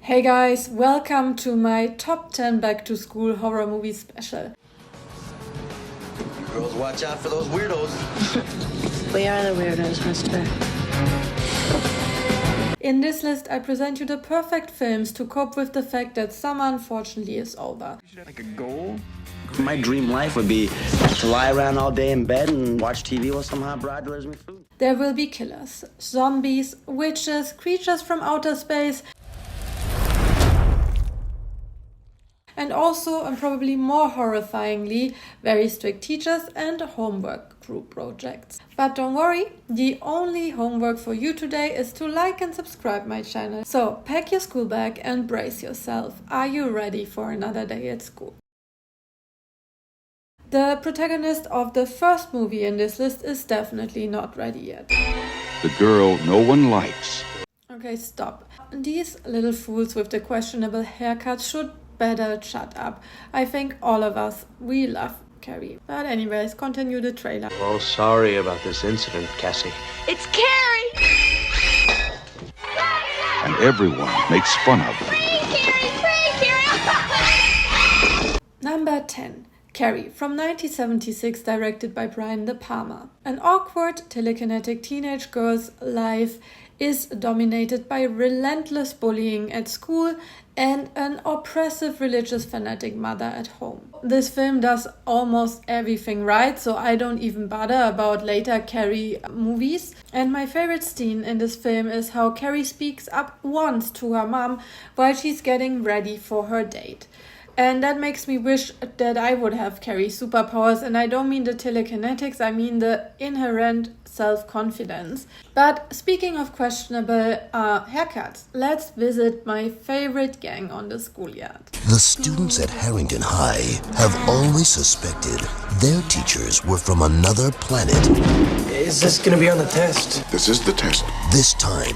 Hey guys, welcome to my top 10 back to school horror movie special. You girls watch out for those weirdos. We are the weirdos, mister. In this list I present you the perfect films to cope with the fact that summer unfortunately is over. Like a goal? My dream life would be to lie around all day in bed and watch TV while some hot broad delivers me food. There will be killers, zombies, witches, creatures from outer space, and also, and probably more horrifyingly, very strict teachers and homework group projects. But don't worry, the only homework for you today is to like and subscribe my channel. So pack your school bag and brace yourself. Are you ready for another day at school? The protagonist of the first movie in this list is definitely not ready yet. The girl no one likes. Okay, stop. These little fools with the questionable haircuts should better shut up. I think all of us, we love Carrie. But anyways, continue the trailer. Oh, sorry about this incident, Cassie. It's Carrie! And everyone makes fun of her. Number 10. Carrie, from 1976, directed by Brian De Palma. An awkward, telekinetic teenage girl's life is dominated by relentless bullying at school and an oppressive religious fanatic mother at home. This film does almost everything right, so I don't even bother about later Carrie movies. And my favorite scene in this film is how Carrie speaks up once to her mom while she's getting ready for her date. And that makes me wish that I would have Carrie's superpowers, and I don't mean the telekinetics, I mean the inherent self-confidence. But speaking of questionable haircuts, let's visit my favorite gang on the schoolyard. The students at Harrington High have always suspected their teachers were from another planet. Is this gonna be on the test? This is the test. This time,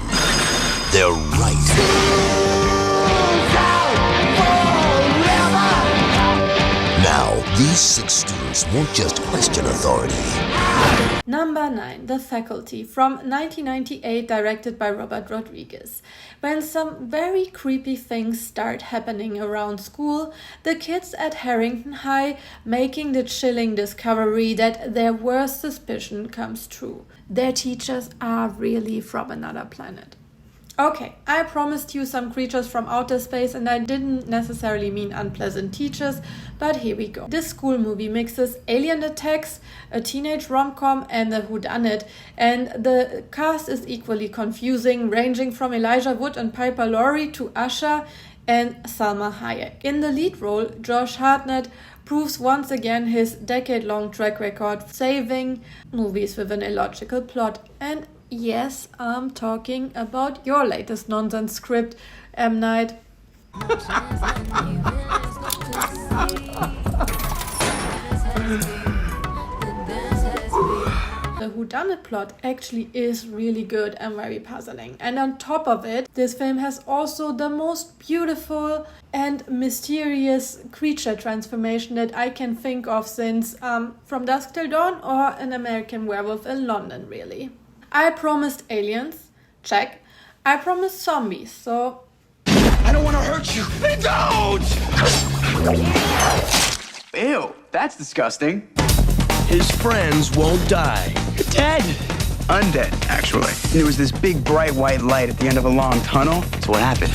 they're right. Now, these 6 students won't just question authority. Number 9. The Faculty, from 1998, directed by Robert Rodriguez. When some very creepy things start happening around school, the kids at Harrington High making the chilling discovery that their worst suspicion comes true. Their teachers are really from another planet. Okay, I promised you some creatures from outer space and I didn't necessarily mean unpleasant teachers, but here we go. This school movie mixes alien attacks, a teenage rom-com and a whodunit, and the cast is equally confusing, ranging from Elijah Wood and Piper Laurie to Usher and Salma Hayek. In the lead role, Josh Hartnett proves once again his decade-long track record saving movies with an illogical plot. And yes, I'm talking about your latest nonsense script, M. Night. The whodunit plot actually is really good and very puzzling. And on top of it, this film has also the most beautiful and mysterious creature transformation that I can think of since From Dusk Till Dawn or An American Werewolf in London, really. I promised aliens, check. I promised zombies, so... I don't want to hurt you. Don't! Ew, that's disgusting. His friends won't die. Dead. Undead, actually. And there was this big bright white light at the end of a long tunnel. So what happened?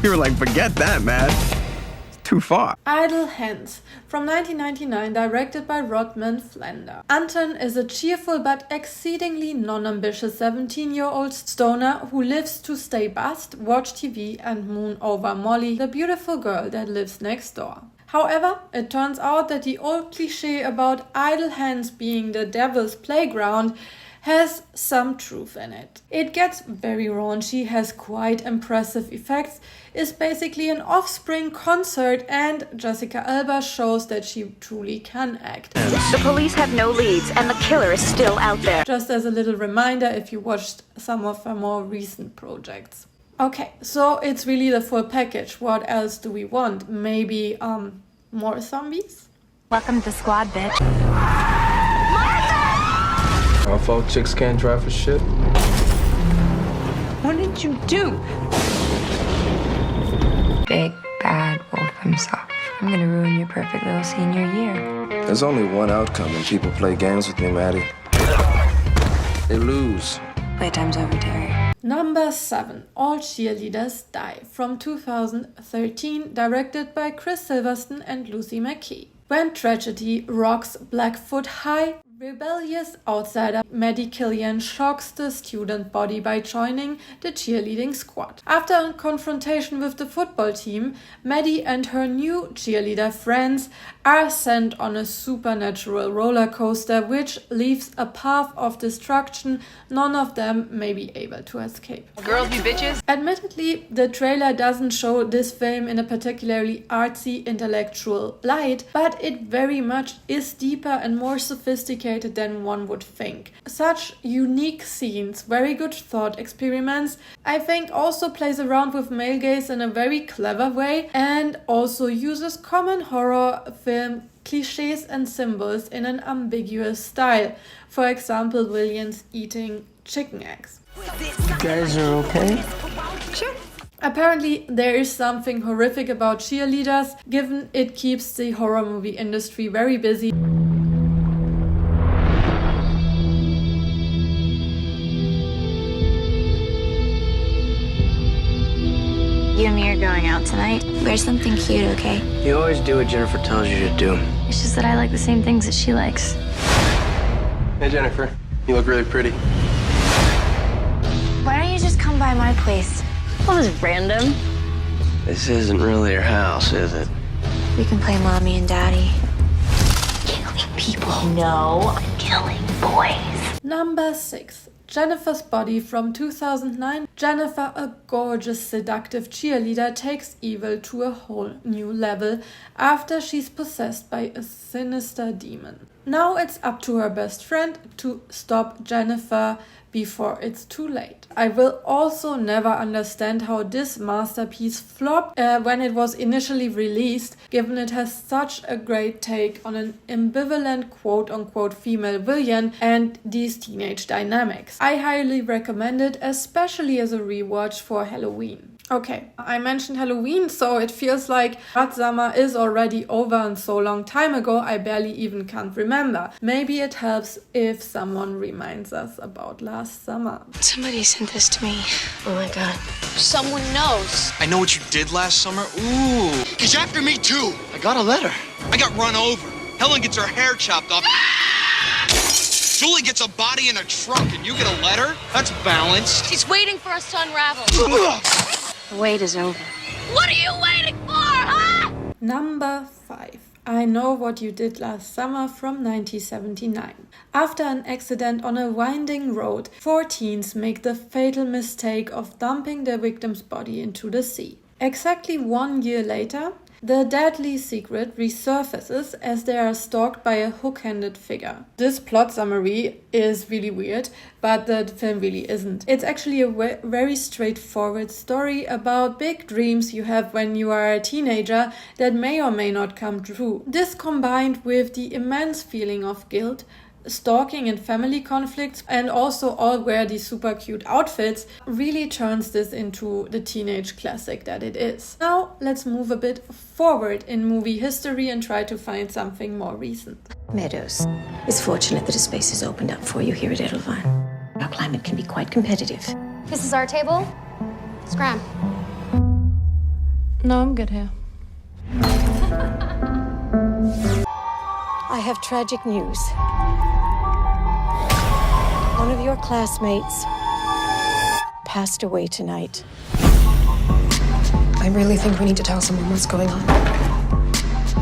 We were like, forget that, man. It's too far. Idle Hands, from 1999, directed by Rodman Flender. Anton is a cheerful but exceedingly non-ambitious 17-year-old stoner who lives to stay buzzed, watch TV and moon over Molly, the beautiful girl that lives next door. However, it turns out that the old cliché about idle hands being the devil's playground has some truth in it. It gets very raunchy, has quite impressive effects, is basically an Offspring concert, and Jessica Alba shows that she truly can act. The police have no leads and the killer is still out there. Just as a little reminder if you watched some of her more recent projects. Okay, so it's really the full package. What else do we want? Maybe more zombies? Welcome to the squad, bitch. Our fault chicks can't drive for shit. What did you do? big, bad wolf himself. I'm gonna ruin your perfect little senior year. There's only one outcome when people play games with me, Maddie. They lose. Playtime's over, Terry. Number 7. All Cheerleaders Die from 2013, directed by Chris Silverstone and Lucy McKee. When tragedy rocks Blackfoot High, rebellious outsider Maddie Killian shocks the student body by joining the cheerleading squad. After a confrontation with the football team, Maddie and her new cheerleader friends are sent on a supernatural roller coaster which leaves a path of destruction none of them may be able to escape. Girls be bitches? Admittedly, the trailer doesn't show this film in a particularly artsy intellectual light, but it very much is deeper and more sophisticated than one would think. Such unique scenes, very good thought experiments, I think also plays around with male gaze in a very clever way and also uses common horror film cliches and symbols in an ambiguous style. For example, Williams eating chicken eggs. You guys are okay? Sure. Apparently, there is something horrific about cheerleaders, given it keeps the horror movie industry very busy. You and me are going out tonight. Wear something cute, okay? You always do what Jennifer tells you to do. It's just that I like the same things that she likes. Hey, Jennifer. You look really pretty. Why don't you just come by my place? Well, this is random. This isn't really your house, is it? We can play mommy and daddy. Killing people. No, I'm killing boys. Number 6. Jennifer's Body from 2009. Jennifer, a gorgeous, seductive cheerleader, takes evil to a whole new level after she's possessed by a sinister demon. Now it's up to her best friend to stop Jennifer before it's too late. I will also never understand how this masterpiece flopped when it was initially released, given it has such a great take on an ambivalent quote-unquote female villain and these teenage dynamics. I highly recommend it, especially as a rewatch for Halloween. Okay, I mentioned Halloween, so it feels like Hot Summer is already over and so long time ago I barely even can't remember. Maybe it helps if someone reminds us about last summer. Somebody sent this to me. Oh my god. Someone knows. I know what you did last summer. Ooh. He's after me too. I got a letter. I got run over. Helen gets her hair chopped off. Julie gets a body in a truck and you get a letter? That's balanced. She's waiting for us to unravel. The wait is over. What are you waiting for, huh? Number 5. I Know What You Did Last Summer from 1979. After an accident on a winding road, 4 teens make the fatal mistake of dumping their victim's body into the sea. Exactly 1 year later, the deadly secret resurfaces as they are stalked by a hook-handed figure. This plot summary is really weird, but the film really isn't. It's actually a very straightforward story about big dreams you have when you are a teenager that may or may not come true. This combined with the immense feeling of guilt, stalking and family conflicts, and also all wear these super cute outfits, really turns this into the teenage classic that it is. Now let's move a bit forward in movie history and try to find something more recent. Meadows, it's fortunate that a space has opened up for you here at Edelweiss. Our climate can be quite competitive. This is our table. Scram. No, I'm good here. I have tragic news. One of your classmates passed away tonight. I really think we need to tell someone what's going on.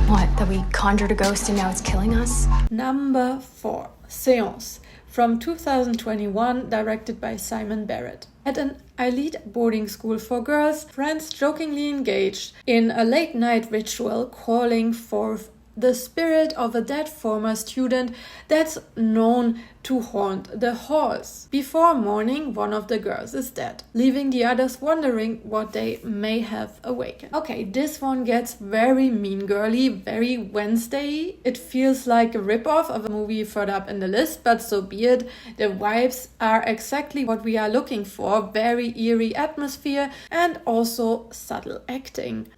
What, that we conjured a ghost and now it's killing us? Number 4. Seance from 2021, directed by Simon Barrett. At an elite boarding school for girls, friends jokingly engaged in a late-night ritual calling forth the spirit of a dead former student that's known to haunt the halls. Before morning, one of the girls is dead, leaving the others wondering what they may have awakened. Okay, this one gets very mean girly, very Wednesday. It feels like a ripoff of a movie further up in the list, but so be it. The vibes are exactly what we are looking for. Very eerie atmosphere and also subtle acting.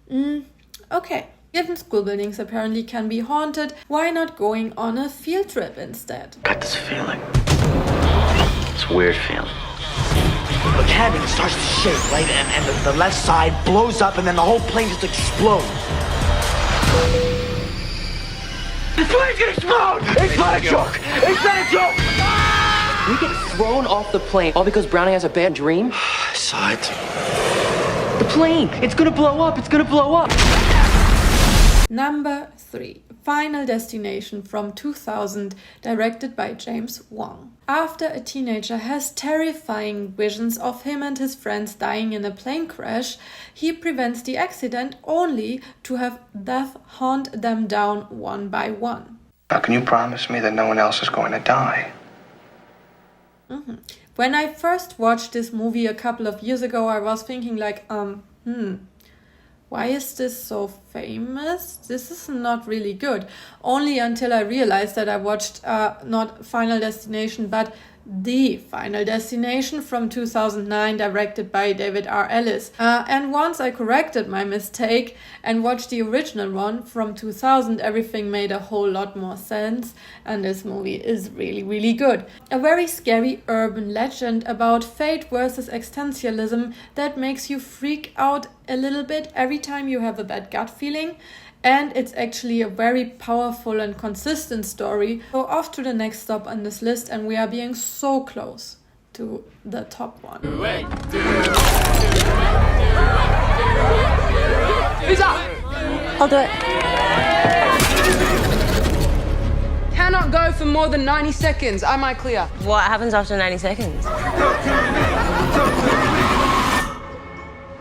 Okay. Given school buildings apparently can be haunted, why not going on a field trip instead? Got this feeling. It's a weird feeling. The cabin starts to shake, right? And the left side blows up and then the whole plane just explodes. The plane's gonna explode! It's not a joke! It's not a joke! We get thrown off the plane all because Brownie has a bad dream? I saw it. The plane! It's gonna blow up! It's gonna blow up! Number 3. Final Destination from 2000, directed by James Wong. After a teenager has terrifying visions of him and his friends dying in a plane crash, he prevents the accident only to have death hunt them down one by one. How can you promise me that no one else is going to die? When I first watched this movie a couple of years ago, I was thinking like, why is this so famous? This is not really good. Only until I realized that I watched not Final Destination, but The Final Destination from 2009, directed by David R. Ellis. And once I corrected my mistake and watched the original one from 2000, everything made a whole lot more sense. And this movie is really, really good. A very scary urban legend about fate versus existentialism that makes you freak out a little bit every time you have a bad gut feeling. And it's actually a very powerful and consistent story. So off to the next stop on this list, and we are being so close to the top one. Who's up? I'll do it. Cannot go for more than 90 seconds. Am I clear? What happens after 90 seconds?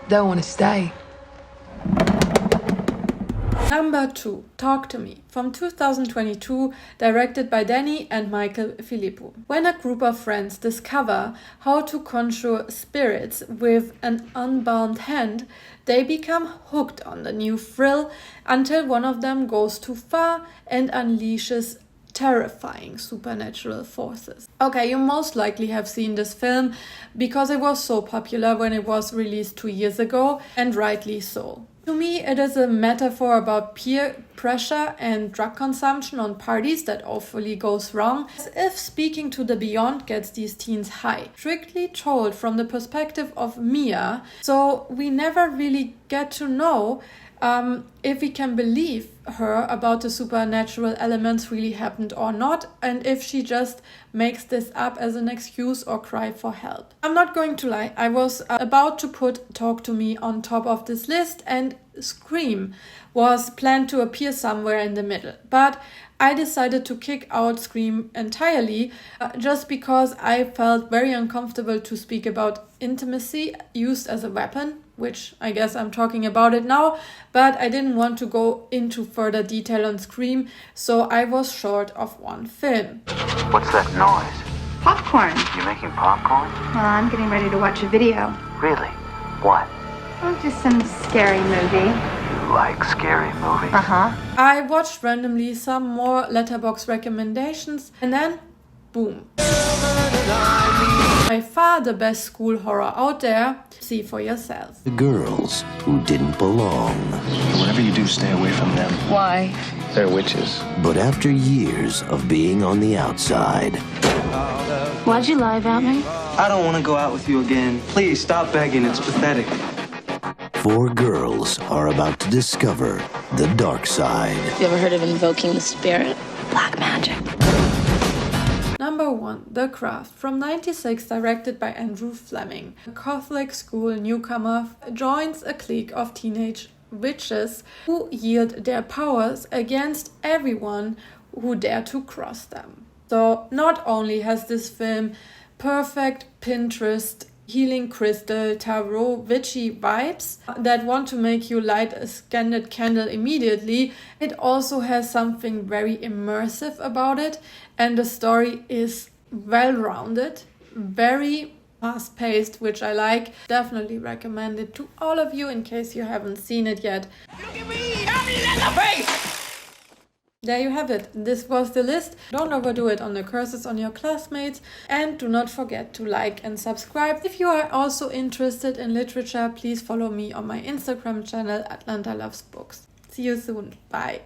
Don't want to stay. Number 2, Talk to Me, from 2022, directed by Danny and Michael Filippo. When a group of friends discover how to conjure spirits with an unbound hand, they become hooked on the new thrill until one of them goes too far and unleashes terrifying supernatural forces. Okay, you most likely have seen this film because it was so popular when it was released 2 years ago, and rightly so. To me, it is a metaphor about peer pressure and drug consumption on parties that awfully goes wrong, as if Speaking to the Beyond gets these teens high. Strictly told from the perspective of Mia, so we never really get to know if we can believe her about the supernatural elements really happened or not, and if she just makes this up as an excuse or cry for help. I'm not going to lie, I was about to put Talk to Me on top of this list, and Scream was planned to appear somewhere in the middle, but I decided to kick out Scream entirely just because I felt very uncomfortable to speak about intimacy used as a weapon, which I guess I'm talking about it now, but I didn't want to go into further detail on Scream, so I was short of one film. What's that noise? Popcorn. You making popcorn? Well, I'm getting ready to watch a video. Really? What? Oh, just some scary movie. You like scary movies? I watched randomly some more Letterboxd recommendations, and then, boom. By far the best school horror out there. See for yourself. The girls who didn't belong. Whatever you do, stay away from them. Why? They're witches. But after years of being on the outside, Why'd you lie about me? I don't want to go out with you again. Please, stop begging. It's pathetic. 4 girls are about to discover the dark side. You ever heard of invoking the spirit? Black magic. Number 1, The Craft, from 96, directed by Andrew Fleming. A Catholic school newcomer joins a clique of teenage witches who yield their powers against everyone who dare to cross them. So not only has this film perfect Pinterest healing crystal, tarot, witchy vibes that want to make you light a scented candle immediately. It also has something very immersive about it, and the story is well-rounded, very fast-paced, which I like. Definitely recommend it to all of you in case you haven't seen it yet. There you have it. This was the list. Don't overdo it on the curses on your classmates, and do not forget to like and subscribe. If you are also interested in literature, please follow me on my Instagram channel, Atlanta Loves Books. See you soon. Bye.